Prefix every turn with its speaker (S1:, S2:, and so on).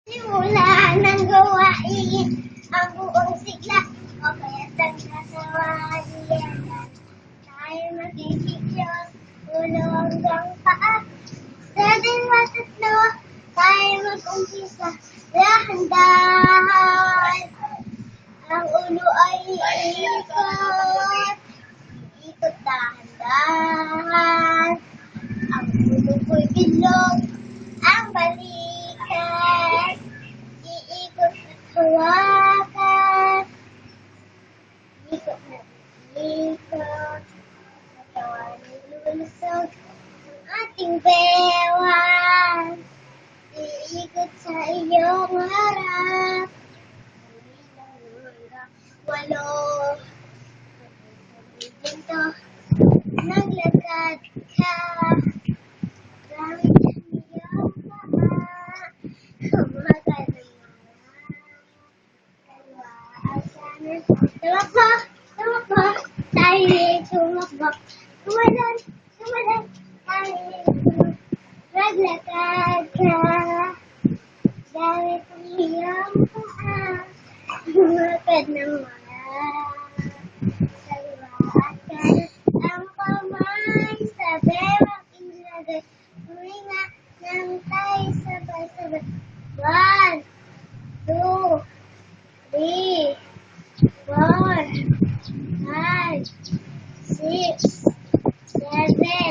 S1: Simula ng gawain ang buong sigla o kaya't ang kasawayan. Tayo magkikiyos, ulo hanggang paa. Sa dalawa tatlo, tayo mag-umpisa. Dahan-dahan, ang ulo ay iikot. Iikot dahan-dahan. Ang ulo ko'y bilog, ang balikat. Iikot at hawakan. Ikot na ikot. Katawan ay lulusog. Ang ating bewan. Iikot sa iyong harap. Hanggang 8. Dito, naglakad ka. Gamit ang iyong paa. Kumagal ng tumakbo, tumakbo, tayo tumakbo. Tumalon, tayo naglakad ka. Gamit ang iyong paa. Kumagal ng ang kamay sa bewang inilagay. Huminga ng tayo sabay-sabay. 1, 2, 3, 4, 5, 6, 7,